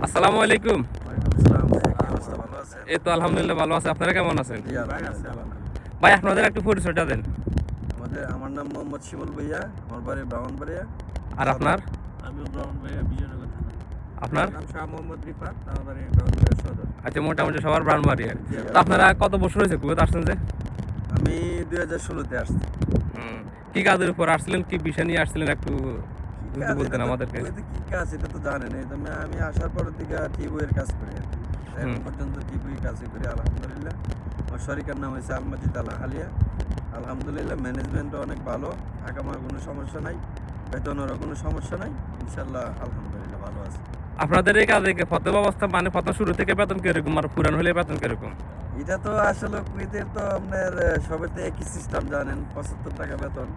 আসসালামু আলাইকুম। ওয়ালাইকুম আসসালাম ভাইয়া, কি অবস্থা, ভালো আছেন? এই তো আলহামদুলিল্লাহ ভালো আছে। আপনারা কেমন আছেন? জি আলহামদুলিল্লাহ। ভাই আপনাদের একটু পরিচয়টা দেন। আমার নাম মোহাম্মদ শিমুল ভাইয়া, আমার বাড়ি ব্রাহ্মণবাড়িয়া। আর আপনার? আমিও ব্রাহ্মণবাড়িয়া বিজয়নগর থানা। আপনার? নাম শাহ মোহাম্মদ রিফাত, আমার বাড়ি ব্রাহ্মণবাড়িয়া সদর। আচ্ছা, মোটামুটি সবার ব্রাহ্মণবাড়িয়া। তো আপনারা কত বছর হয়েছে কুয়েত আসছেন যে? আমি 2016-তে আসছি। কি কাজের উপর আসছিলেন, কি বিষয় নিয়ে আসছিলেন একটু যদি বলতেন আমাদেরকে। কুয়েতে কি কাজ এটা তো জানেন, এই জন্য আমি আসার পর থেকে টিবইয়ের কাজ করি আর কি। এখন পর্যন্ত টিবই কাজই করি আলহামদুলিল্লাহ। আমার শরিকার নাম হয়েছে আলমাজিদ আল আলিয়া। আলহামদুলিল্লাহ ম্যানেজমেন্টও অনেক ভালো, আগামার কোনো সমস্যা নাই, বেতনেরও কোনো সমস্যা নাই, ইনশাল্লাহ আলহামদুলিল্লাহ ভালো আছে। আপনাদের এই কাজে প্রথম অবস্থা মানে প্রথম শুরু থেকে বেতন কিরকম আর পুরান হলে বেতন কিরকম? এটা তো আসলে কুয়েতের তো আপনার সবেতে একই সিস্টেম জানেন, 75 টাকা বেতন।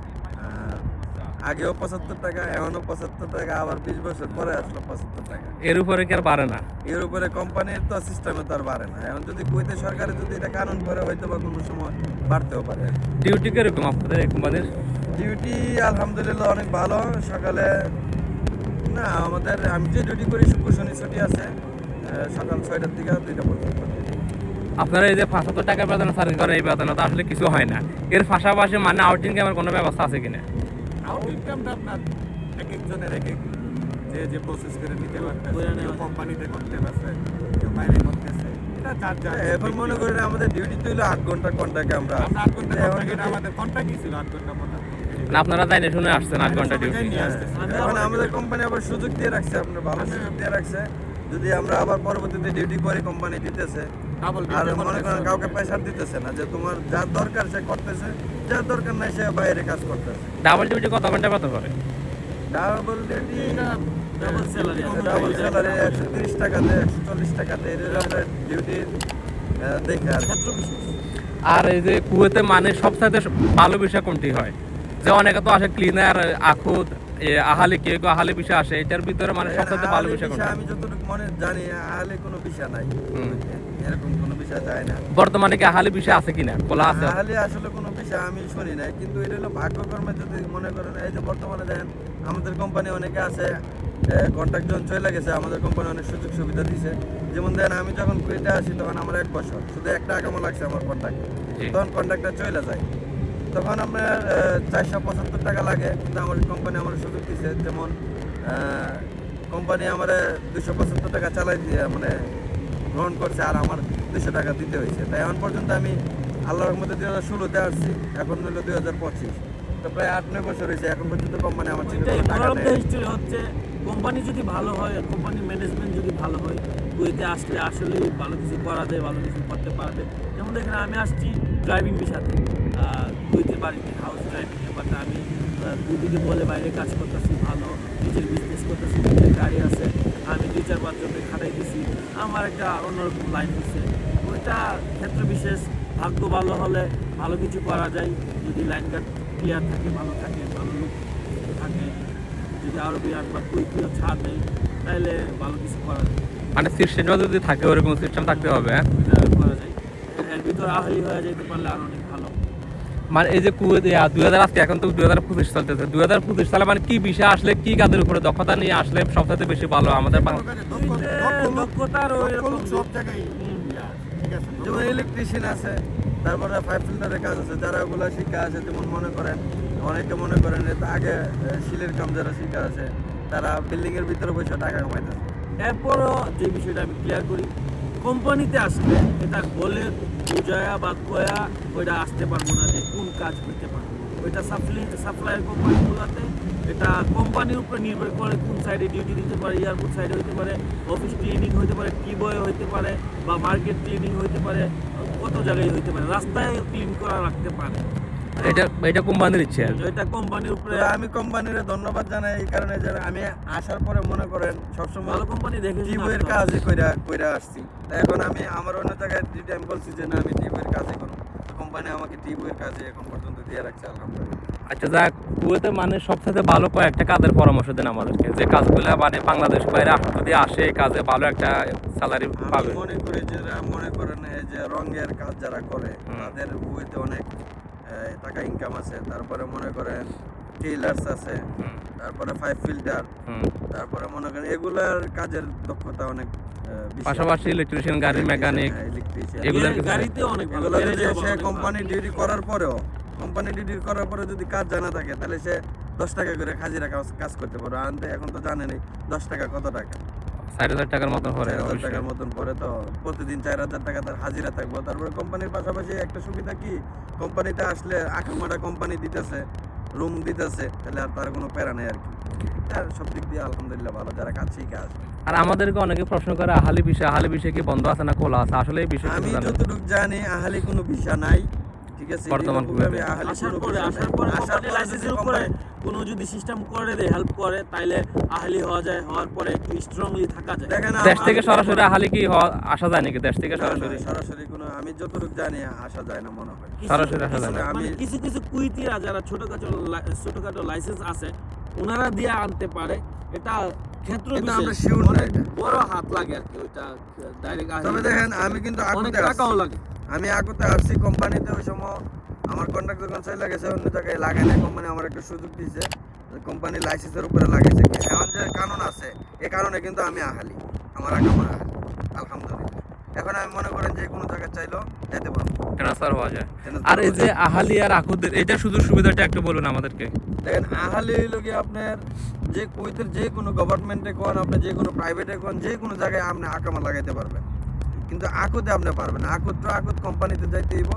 আগেও 75 টাকা, এখনও 75 টাকা, আবার 20 বছর পরে আসলো 75 টাকা। এর উপরে কি আর বাড়ে না? এর উপরে কোম্পানির তো সিস্টেমে তো আর বাড়ে না। এখন যদি কুয়েতের সরকারে যদি এটা কানুন করে হয়তো বা কোনো সময় বাড়তেও পারে। ডিউটি কিরকম আপনাদের এই কোম্পানির? ডিউটি আলহামদুলিল্লাহ অনেক ভালো। সকালে না, আমি যে ডিউটি করি শুক্র শনি ছুটি আছে, সকাল 6টার থেকে 2টা পর্যন্ত। আপনারা এই যে 75 টাকা বেতন সার্ভিস করেন, এই বেতন তো আসলে কিছু হয় না। এর পাশাপাশি মানে আউটিং আমার কোনো ব্যবস্থা আছে কিনা? আউট ইনকামটা আপনার এক একজনের এক এক যে প্রসেস করে নিতে পারতেছে, কেউ কোম্পানিতে করতে পারছে, কেউ বাইরে করতেছে, এটা যার যার। এখন মনে করেন আমাদের ডিউটি তো হলো 8 ঘন্টা কন্টাকে আমরা 8 ঘন্টা কন্ট্রাক্ট, আমাদের কন্ট্রাক্টই ছিল 8 ঘন্টা পর্যন্ত। না আপনারা জানে শুনে আসছেন 8 ঘন্টা ডিউটি। এখন আমাদের কোম্পানি আবার সুযোগ দিয়ে রাখছে, আপনার ভালো সুযোগ দিয়ে রাখছে। যদি আমরা আবার পরবর্তীতে ডিউটি করি, কোম্পানি দিতেছে। আর মনে করেন কাউকে প্রেশার দিতেছে না যে তোমার যার দরকার সে করতেছে, যার দরকার নাই সে বাইরে কাজ করতেছে। ডাবল ডিউটি কত ঘন্টা বেতন করে? Double duty double salary double salary 130 টাকাতে, 140 টাকাতে, এর আমরা ডিউটি দেখে আর ক্ষেত্র বিশেষ। আর এই যে কুয়েতে মানে সবসাথে ভালো বিষয় কোনটি হয়? যে অনেকে তো আসে ক্লিনার, আখুদ, আহালি, কেউ কেউ আহালি বিষয় আসে, এটার ভিতরে মানে সবসাথে ভালো বিষয় কোনটি? আমি যতটুকু মনে জানি আহলে কোনো বিষয় নাই, এরকম কোনো বিষয় যায় না। বর্তমানে কি আহালি বিষয় আছে কিনা বলা আছে? আহলে আসলে কোনো বিষয় আমি শুনি নাই, কিন্তু এটা হলো ভাগ্যকর্মে। যদি মনে করেন এই যে বর্তমানে দেখেন আমাদের কোম্পানি অনেকে আছে, কন্ট্রাক্ট যখন চলে গেছে, আমাদের কোম্পানি অনেক সুযোগ সুবিধা দিয়েছে। যেমন দেখেন আমি যখন কুয়েতে আসি তখন আমার 1 বছর শুধু একটা আগামো লাগছে আমার কন্ট্রাক্ট, তখন কন্ট্রাক্টটা চলে যায়, তখন আপনার 475 টাকা লাগে। কিন্তু আমার কোম্পানি আমার সুযোগ দিচ্ছে, যেমন কোম্পানি আমার 275 টাকা চালাই দিয়ে মানে গ্রহণ করছে, আর আমার 200 টাকা দিতে হয়েছে। তাই এখন পর্যন্ত আমি আল্লাহর মধ্যে 2016-তে আসছি, এখন হলো 2025, তো প্রায় 8-9 বছর হয়েছে, এখন পর্যন্ত কোম্পানি আমার থেকে কোনো টাকা নেয়। হিস্ট্রি হচ্ছে কোম্পানি যদি ভালো হয়, কোম্পানির ম্যানেজমেন্ট যদি ভালো হয়, কুয়েতে আসলে আসলে ভালো কিছু করা যায়, ভালো কিছু করতে পারা যায়। যেমন দেখেন আমি আসছি ড্রাইভিং পেশাতে, কুয়েতে বাড়িতে হাউস ড্রাইভিং, বাট আমি দুদিকে বলে বাইরে কাজ করতেছি, ভালো নিজের বিজনেস করতেছি, নিজের গাড়ি আছে, আমি 2-4 জনকে খাটাই দিছি, আমার একটা অন্যরকম লাইন হচ্ছে। ওইটা ক্ষেত্র বিশেষ, ভাগ্য ভালো হলে ভালো কিছু করা যায়। যদি লাইনটা ক্লিয়ার থাকে, ভালো থাকে, ভালো লোক থাকে, যদি আরো বিরাট বা কুইকুইও ছাড় দেয়, তাহলে ভালো কিছু করা যায়। মানে সিস্টেমটা যদি থাকে, ওরকম সিস্টেম থাকতে হবে। এটা করা যায়, এর ভিতরে আহলি হয়ে যেতে পারলে আরো অনেক ভালো। মানে এই যে কুয়েত 2000 আজকে এখন তো 2025 চলতেছে, 2025 সালে মানে কি বিষয় আসলে, কি কাজের উপরে দক্ষতা নিয়ে আসলে সবথেকে বেশি ভালো আমাদের দক্ষতার সব জায়গায় যেমন ইলেকট্রিশিয়ান আছে, তারপরে পাইপ ফিল্টারের কাজ আছে, যারা ওগুলো শিক্ষা আছে। যেমন মনে করেন অনেকে মনে করেন আগে শিলের কাম যারা শিক্ষা আছে, তারা বিল্ডিং এর ভিতরে বসে টাকা কামাইতেছে। এরপরও যে বিষয়টা আমি ক্লিয়ার করি, কোম্পানিতে আসলে এটা বলে বুঝায়া বা কয়া ওইটা আসতে পারবো না যে কোন কাজ করতে পারবো। ওইটা সাপ্লাইয়ের কোম্পানিগুলোতে এটা কোম্পানির উপরে নির্ভর করে কোন সাইডে ডিউটি দিতে পারে। এয়ারপোর্ট সাইডে হতে পারে, অফিস ক্লিনিং হতে পারে, টিবয়ে হতে পারে, বা মার্কেট ক্লিনিং হতে পারে, কত জায়গায় হতে পারে, রাস্তায় ক্লিন করা রাখতে পারে। এটা কোম্পানির ইচ্ছে। এটা কোম্পানির উপরে। আমি কোম্পানির ধন্যবাদ জানাই এই কারণে যে আমি আসার পরে মনে করেন সবসময় ভালো কোম্পানি দেখে টিবইয়ের কাজই কইরা আসছি। এখন আমি আমার অন্য জায়গায় যেটা আমি বলছি যে না আমি টিবইয়ের কাজই করব, কোম্পানি আমাকে টিবইয়ের কাজে এখন পর্যন্ত দিয়ে রাখছে আলহামদুলিল্লাহ। আচ্ছা, যাক, কুয়েতে মানে সবথেকে ভালো কয়েকটা কাজের পরামর্শ দেন আমাদেরকে, যে কাজগুলো মানে বাংলাদেশ বাইরে যদি আসে কাজে ভালো একটা স্যালারি পাবে। মনে করি যারা মনে করেন এই যে রঙের কাজ যারা করে তাদের কুয়েতে অনেক টাকা ইনকাম আছে। তারপরে মনে করেন টেইলার্স আছে, তারপরে 5 ফিল্টার, তারপরে মনে করেন এগুলার কাজের দক্ষতা অনেক বেশি। পাশাপাশি ইলেকট্রিশিয়ান, গাড়ির মেকানিক, ইলেকট্রিশিয়ান এগুলার গাড়িতেও অনেক ভালো এগুলো যদি সে কোম্পানি ডিউটি করার পরেও যদি কাজ জানা থাকে তাহলে সে 10 টাকা করে হাজিরা কাজ করতে পারবে। আর এখন তো জানেনই 10 টাকা কত টাকা, 4,000 টাকার মতো পড়ে। 4,000 টাকার মতন পরে, তো প্রতিদিন 4,000 টাকা তার হাজিরা থাকবো। তারপরে কোম্পানির পাশাপাশি একটা সুবিধা কি, কোম্পানিতে আসলে আকামাটা কোম্পানি দিতেছে, রুম দিতেছে, তাহলে আর তার কোনো প্যারা নেই আর কি। আর সব দিক দিয়ে আলহামদুলিল্লাহ ভালো, যারা কাজ শিখে আসবে। আর আমাদেরকে অনেকে প্রশ্ন করে আহালি বিষয় কি বন্ধ আছে না খোলা আছে? আসলে এই বিষয়ে আমি যতটুকু জানি আহালি কোনো ভিসা নাই, ঠিক আছে? বর্তমান আমি আহালি আসার কোনো পরে ভিসা নাই। আসার পরে লাইসেন্সের যদি উপরে কোনো যদি সিস্টেম করে দেয়, হেল্প করে, তাইলে আহলি হওয়া যায়। হওয়ার পরে একটু স্ট্রংলি থাকা যায়। দেখেন দেশ থেকে সরাসরি আহালি কি আসা যায় নাকি? দেশ থেকে সরাসরি সরাসরি কোনো, আমি যতটুকু জানি আসা যায় না মনে হয়। সরাসরি আসা যায় না। আমি মানে কিছু কুইতিরা যারা ছোটখাটো লাইসেন্স আছে, ওনারা দিয়ে আনতে পারে। এটা ক্ষেত্র কিন্তু বিশেষ, আমরা sure না এটা। বড় হাত লাগে আর কি, ওইটা ডাইরেক্ট তবে দেখেন আমি কিন্তু অনেক আকুতে টাকাও আসছি। লাগে। আমি আকুতে আসছি কোম্পানিতে, ওই সময় আমার কন্ট্রাক্ট যখন চলে গেছে অন্য জায়গায় লাগাই না, কোম্পানি আমার একটা সুযোগ দিয়েছে, কোম্পানি লাইসেন্সের উপরে লাগাইছে। এখন যে কানুন আছে এই কারণে কিন্তু আমি আহালি, আমার আকামা আহালি আলহামদুলিল্লাহ। এখন আমি মনে করেন যে কোনো জায়গায় চাইলেও যেতে পারবো, ট্রান্সফার হওয়া যায়। আর এই যে আহালি আর আকুদের এটা সুযোগ সুবিধাটা একটু বলুন আমাদেরকে। দেখেন আহালি হইল কি, আপনার যে কুয়েতের যে কোনো গভর্নমেন্টে কোন, আপনি যে কোনো প্রাইভেটে কোন, যে কোনো জায়গায় আপনি আকামা লাগাইতে পারবেন, কিন্তু আকুতে আপনি পারবেন না। আকুত কোম্পানিতে যাইতে দিব।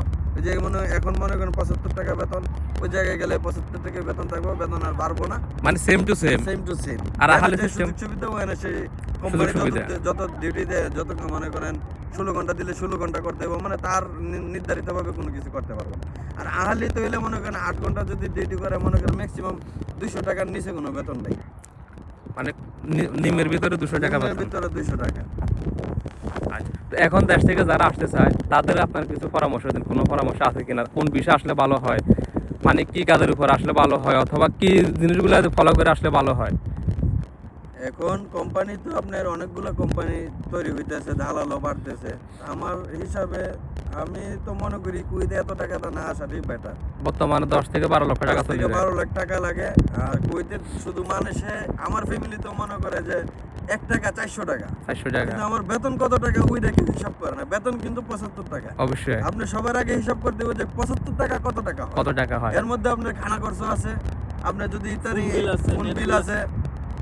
যে এখন মনে করেন 75 টাকা বেতন, ওই জায়গায় গেলে 75 টাকা বেতন থাকবে, বেতন আর বাড়বো না, মানে সেম টু সেম। আর আহালি সিস্টেম সুবিধা হয় না, সেই কোম্পানি যত ডিউটি দেয়, যত মনে করেন 16 ঘন্টা দিলে 16 ঘন্টা করতে হবে, মানে তার নির্ধারিতভাবে কোনো কিছু করতে পারবো না। আর আহালি তো হইলে মনে করেন 8 ঘন্টা যদি ডিউটি করে, মনে করেন ম্যাক্সিমাম 200 টাকার নিচে কোনো বেতন নেই, মানে নিমের ভিতরে 200 টাকা বেতন। ভিতরে 200 টাকা। তো এখন দেশ থেকে যারা আসতে চায় তাদের আপনার কিছু পরামর্শ দিন, কোনো পরামর্শ আছে কিনা? কোন বিষয় আসলে ভালো হয়, মানে কি কাজের উপর আসলে ভালো হয়, অথবা কি জিনিসগুলো ফলো করে আসলে ভালো হয়? এখন কোম্পানি তো আপনার অনেকগুলো কোম্পানি তৈরি হইতেছে, দালালও বাড়তেছে। আমার হিসাবে আমি তো মনে করি কুয়েতে এত টাকা তো না আসাটাই বেটার। বর্তমানে 10 থেকে 12 লক্ষ টাকা চলে যায়। 12 লাখ টাকা লাগে। আর কুয়েতে শুধু মানুষে, আমার ফ্যামিলি তো মনে করে যে 1 টাকা 400 টাকা, 400 টাকা। কিন্তু আমার বেতন কত টাকা ওইটা কি হিসাব করে না। বেতন কিন্তু 75 টাকা। অবশ্যই আপনি সবার আগে হিসাব করে দেবেন যে 75 টাকা কত টাকা হয়। কত টাকা হয়। এর মধ্যে আপনার খানা খরচ আছে, আপনার যদি ইত্যাদি ফোন বিল আছে,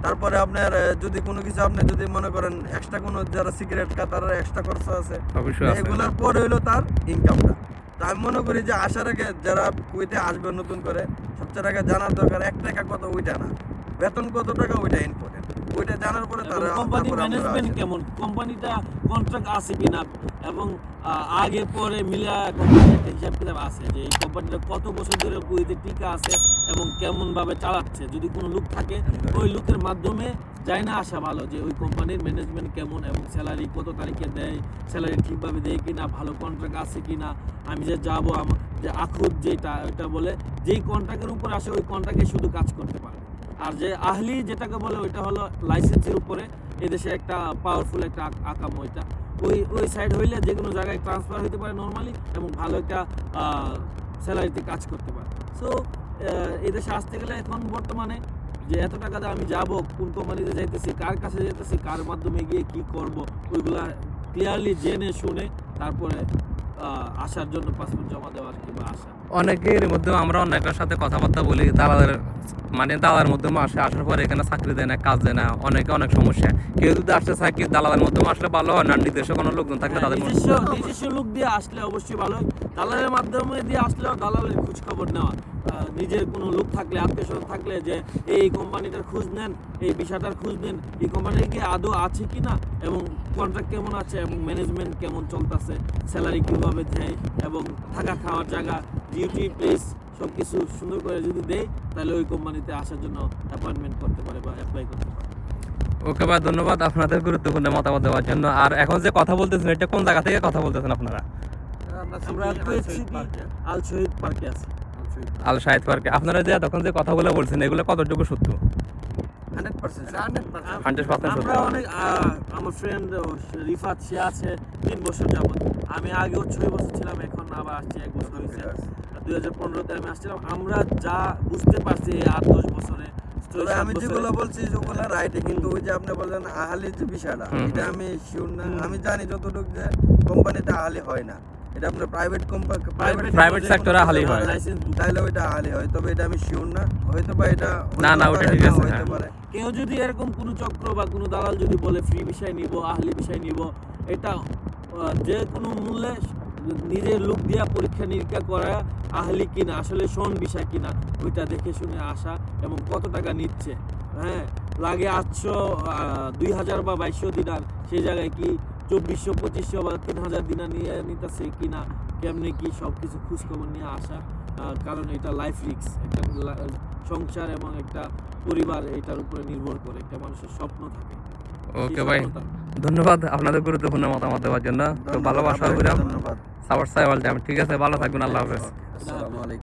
তারপরে আপনার যদি কোনো কিছু আপনি যদি মনে করেন এক্সট্রা কোনো যারা সিগারেট খায় তারা এক্সট্রা খরচ আছে, অবশ্যই আছে। এগুলোর পরে হইলো তার ইনকামটা। তা আমি মনে করি যে আসার আগে যারা কুয়েতে আসবে নতুন করে, সবচেয়ে আগে জানার দরকার 1 টাকা কত ওইটা না, বেতন কত টাকা ওইটা ইম্পর্টেন্ট। ওইটা জানার পরে তারা কোম্পানি ম্যানেজমেন্ট কেমন, কোম্পানিটা কন্ট্রাক্ট আছে কিনা, এবং আগে পরে মিলা কোম্পানির একটা হিসাব কিতাব আছে যে এই কোম্পানিটা কত বছর ধরে কুয়েতে টিকা আছে এবং কেমন ভাবে চালাচ্ছে। যদি কোনো লোক থাকে, ওই লোকের মাধ্যমে যাই না আসা ভালো যে ওই কোম্পানির ম্যানেজমেন্ট কেমন এবং স্যালারি কত তারিখে দেয়, স্যালারি ঠিকভাবে দেয় কিনা, ভালো কন্ট্রাক্ট আছে কিনা। আমি যে যাবো, আমার যে আখুদ যেটা ওইটা বলে, যেই কন্ট্রাক্টের উপর আসে ওই কন্ট্রাক্টে শুধু কাজ করতে পারে। আর যে আহলি যেটাকে বলে ওইটা হলো লাইসেন্সের উপরে, এদেশে একটা পাওয়ারফুল একটা আকাম। ওইটা ওই সাইড হইলে যে কোনো জায়গায় ট্রান্সফার হতে পারে নর্মালি, এবং ভালো একটা স্যালারিতে কাজ করতে পারে। সো এদেশে আসতে গেলে এখন বর্তমানে যে এত টাকা দিয়ে আমি যাব, কোন কোম্পানিতে যাইতেছি, কার কাছে যেতেছি, কার মাধ্যমে গিয়ে কি করব, ওইগুলা ক্লিয়ারলি জেনে শুনে তারপরে আসার জন্য পাসপোর্ট জমা দেওয়ার কিংবা আসা। অনেকের মধ্যে আমরা অনেকের সাথে কথাবার্তা বলি, দালালের মানে দালালের মাধ্যমে আসার পরে এখানে চাকরি দেয় না, কাজ দেয় না, অনেক সমস্যা। কেউ যদি আসতে চায় কি দালালের মাধ্যমে আসলে ভালো হয় না নিজস্ব কোনো লোকজন থাকলে তাদের নিজস্ব লোক দিয়ে আসলে অবশ্যই ভালো হয়। দালালের মাধ্যমে দিয়ে আসলেও দালালের খোঁজ খবর নেওয়া, নিজের কোনো লোক থাকলে, আত্মীয় স্বজন থাকলে যে এই কোম্পানিটার খোঁজ নেন, এই বিষয়টার খোঁজ নেন, এই কোম্পানির কি আদৌ আছে কিনা, এবং কন্ট্রাক্ট কেমন আছে, এবং ম্যানেজমেন্ট কেমন চলতেছে, স্যালারি কীভাবে দেয়, এবং থাকা খাওয়ার জায়গা, ডিউটি প্লেস সব কিছু সুন্দর করে যদি দেয়, তাহলে ওই কোম্পানিতে আসার জন্য অ্যাপয়েন্টমেন্ট করতে পারে বা অ্যাপ্লাই করতে পারে। ওকে ভাই, ধন্যবাদ আপনাদের গুরুত্বপূর্ণ মতামত দেওয়ার জন্য। আর এখন যে কথা বলতেছেন, এটা কোন জায়গা থেকে কথা বলতেছেন আপনারা? আমরা আল শহীদ পার্কে আছি। আল শাহিদ পার্কে। আপনারা যে তখন যে কথাগুলো বলছেন এগুলো কতটুকু সত্য? 100% সত্য। আমরা অনেক, আমার ফ্রেন্ড রিফাত, সে আছে 3 বছর যাবত। আমি আগেও 6 বছর ছিলাম, এখন আবার আসছি 1 বছর হয়েছে। 2015-তে আমি আসছিলাম। আমরা যা বুঝতে পারছি এই 8-10 বছরে, তবে আমি যেগুলো বলছি ওগুলো রাইটে, কিন্তু ওই যে আপনি বললেন আহালির যে বিষয়টা, এটা আমি শিওর না। আমি জানি যতটুকু যে কোম্পানিতে আহালি হয় না, এটা আপনার প্রাইভেট কোম্পানি, প্রাইভেট সেক্টরে আহালি হয়, তাহলে ওইটা আহালি হয়, তবে এটা আমি শিওর না। হয়তো বা এটা না, ওটা ঠিক আছে, হইতে হ্যাঁ। পারে। কেউ যদি এরকম কোনো চক্র বা কোনো দালাল যদি বলে ফ্রি বিষয় নিব, আহলি বিষয় নিব, এটা যে কোনো মূল্যে নিজের লোক দিয়া পরীক্ষা নিরীক্ষা করা আহলি কিনা, আসলে শোন বিষয় কিনা, ওইটা দেখে শুনে আসা এবং কত টাকা নিচ্ছে। হ্যাঁ, লাগে 800, 2000 বা 2200 দিনার, সেই জায়গায় কি 2400, 2500 বা 3000 দিনার নিয়ে নিতেছে কিনা, কেমনে কি সব কিছু খোঁজখবর নিয়ে আসা। কারণ এটা লাইফ রিস্ক, একটা সংসার এবং একটা পরিবার এটার উপরে নির্ভর করে, একটা মানুষের স্বপ্ন থাকে। ওকে ভাই, ধন্যবাদ আপনাদের গুরুত্বপূর্ণ মতামত দেওয়ার জন্য। তো ভালোবাসা করে ধন্যবাদ। সাপোর্ট চাই, ঠিক আছে, ভালো থাকবেন, আল্লাহ হাফেজ। আসসালামু আলাইকুম।